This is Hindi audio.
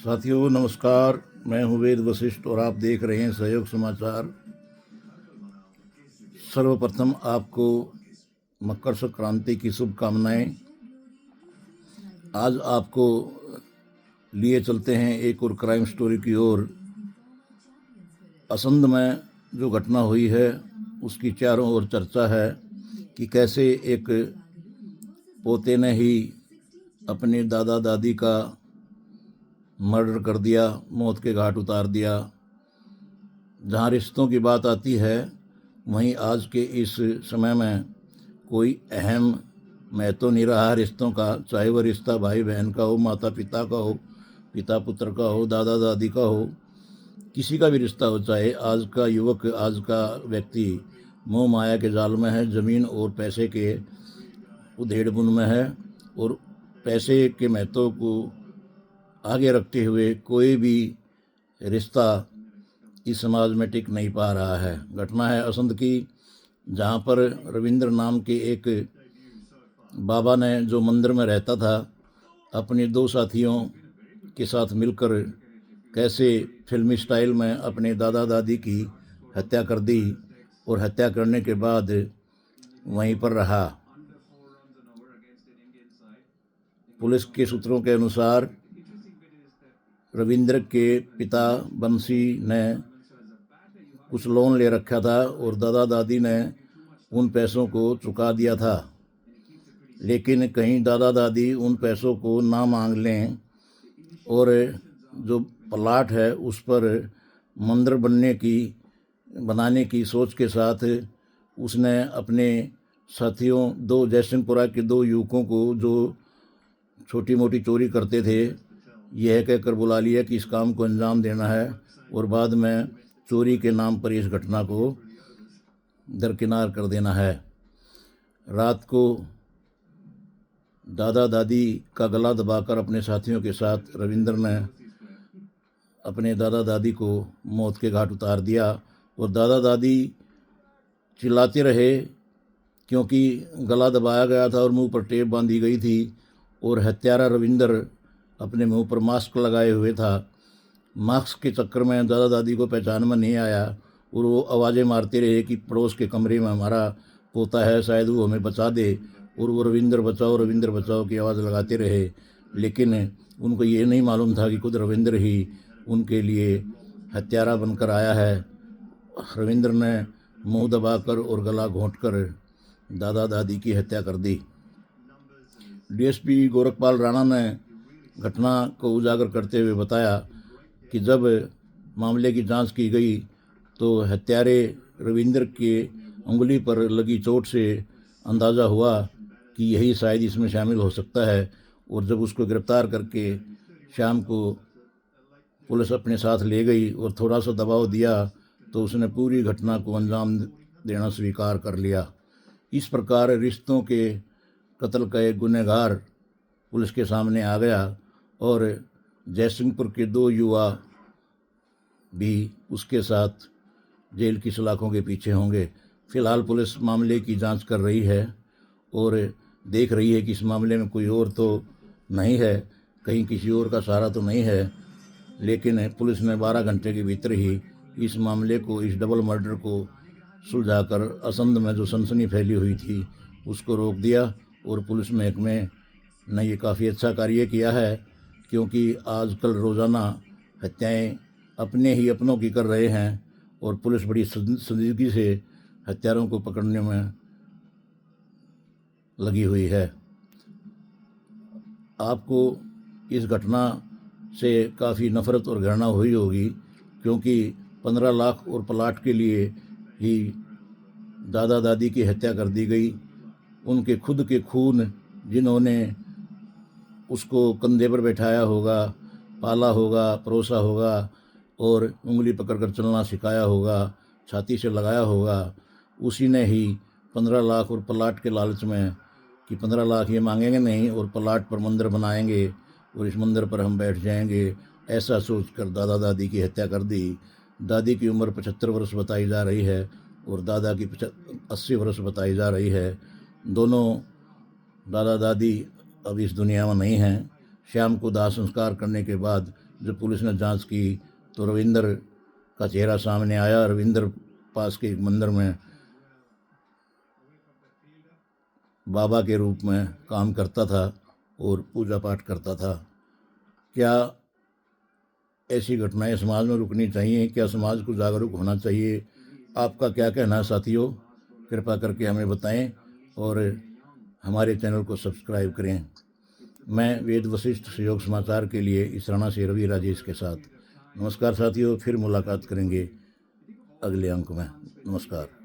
साथियों नमस्कार, मैं हूँ वेद वशिष्ठ और आप देख रहे हैं सहयोग समाचार। सर्वप्रथम आपको मकर संक्रांति की शुभकामनाएं। आज आपको लिए चलते हैं एक और क्राइम स्टोरी की ओर। असंध में जो घटना हुई है उसकी चारों ओर चर्चा है कि कैसे एक पोते ने ही अपने दादा दादी का मर्डर कर दिया, मौत के घाट उतार दिया। जहाँ रिश्तों की बात आती है वहीं आज के इस समय में कोई अहम महत्व नहीं रहा रिश्तों का, चाहे वह रिश्ता भाई बहन का हो, माता पिता का हो, पिता पुत्र का हो, दादा दादी का हो, किसी का भी रिश्ता हो। चाहे आज का युवक, आज का व्यक्ति मोह माया के जाल में है, ज़मीन और पैसे के उधेड़-बुन में है और पैसे के महत्व को आगे रखते हुए कोई भी रिश्ता इस समाज में टिक नहीं पा रहा है। घटना है असंध की, जहाँ पर रविंद्र नाम के एक बाबा ने, जो मंदिर में रहता था, अपने दो साथियों के साथ मिलकर कैसे फिल्मी स्टाइल में अपने दादा दादी की हत्या कर दी और हत्या करने के बाद वहीं पर रहा। पुलिस के सूत्रों के अनुसार रविंद्र के पिता बंसी ने कुछ लोन ले रखा था और दादा दादी ने उन पैसों को चुका दिया था, लेकिन कहीं दादा दादी उन पैसों को ना मांग लें और जो प्लाट है उस पर मंदिर बनाने की सोच के साथ उसने अपने साथियों, दो जयसिंहपुरा के दो युवकों को जो छोटी मोटी चोरी करते थे, यह कहकर बुला लिया कि इस काम को अंजाम देना है और बाद में चोरी के नाम पर इस घटना को दरकिनार कर देना है। रात को दादा दादी का गला दबाकर अपने साथियों के साथ रविंद्र ने अपने दादा दादी को मौत के घाट उतार दिया और दादा दादी चिल्लाते रहे क्योंकि गला दबाया गया था और मुंह पर टेप बांधी गई थी और हत्यारा रविंद्र अपने मुंह पर मास्क लगाए हुए था। मास्क के चक्कर में दादा दादी को पहचान में नहीं आया और वो आवाज़ें मारते रहे कि पड़ोस के कमरे में हमारा पोता है, शायद वो हमें बचा दे, और वो रविंद्र बचाओ की आवाज़ लगाते रहे। लेकिन उनको ये नहीं मालूम था कि खुद रविंद्र ही उनके लिए हत्यारा बनकर आया है। रविंद्र ने मुंह दबाकर और गला घोंटकर दादा दादी की हत्या कर दी। डीएसपी गोरखपाल राणा ने घटना को उजागर करते हुए बताया कि जब मामले की जांच की गई तो हत्यारे रविंद्र के उंगली पर लगी चोट से अंदाज़ा हुआ कि यही शायद इसमें शामिल हो सकता है, और जब उसको गिरफ्तार करके शाम को पुलिस अपने साथ ले गई और थोड़ा सा दबाव दिया तो उसने पूरी घटना को अंजाम देना स्वीकार कर लिया। इस प्रकार रिश्तों के कत्ल का एक गुनहगार पुलिस के सामने आ गया और जयसिंहपुर के दो युवा भी उसके साथ जेल की सलाखों के पीछे होंगे। फिलहाल पुलिस मामले की जांच कर रही है और देख रही है कि इस मामले में कोई और तो नहीं है, कहीं किसी और का सहारा तो नहीं है, लेकिन पुलिस ने 12 घंटे के भीतर ही इस मामले को, इस डबल मर्डर को सुलझाकर असंध में जो सनसनी फैली हुई थी उसको रोक दिया। और पुलिस महकमे ने ये काफ़ी अच्छा कार्य किया है, क्योंकि आजकल रोज़ाना हत्याएं अपने ही अपनों की कर रहे हैं और पुलिस बड़ी संजीदगी से हत्यारों को पकड़ने में लगी हुई है। आपको इस घटना से काफ़ी नफ़रत और घृणा हुई होगी, क्योंकि 15 लाख और प्लाट के लिए ही दादा दादी की हत्या कर दी गई। उनके खुद के खून, जिन्होंने उसको कंधे पर बैठाया होगा, पाला होगा, परोसा होगा और उंगली पकड़कर चलना सिखाया होगा, छाती से लगाया होगा, उसी ने ही 15 लाख और प्लाट के लालच में कि 15 लाख ये मांगेंगे नहीं और प्लाट पर मंदिर बनाएंगे और इस मंदिर पर हम बैठ जाएंगे, ऐसा सोचकर दादा दादी की हत्या कर दी। दादी की उम्र 75 वर्ष बताई जा रही है और दादा की 80 वर्ष बताई जा रही है। दोनों दादा दादी अब इस दुनिया में नहीं हैं। शाम को दाह संस्कार करने के बाद जब पुलिस ने जांच की तो रविंद्र का चेहरा सामने आया। रविंद्र पास के एक मंदिर में बाबा के रूप में काम करता था और पूजा पाठ करता था। क्या ऐसी घटनाएं समाज में रुकनी चाहिए? क्या समाज को जागरूक होना चाहिए? आपका क्या कहना है साथियों? कृपा करके हमें बताएं और हमारे चैनल को सब्सक्राइब करें। मैं वेद वशिष्ठ सहयोग समाचार के लिए इसराना से रवि राजेश के साथ। नमस्कार साथियों, फिर मुलाकात करेंगे अगले अंक में। नमस्कार।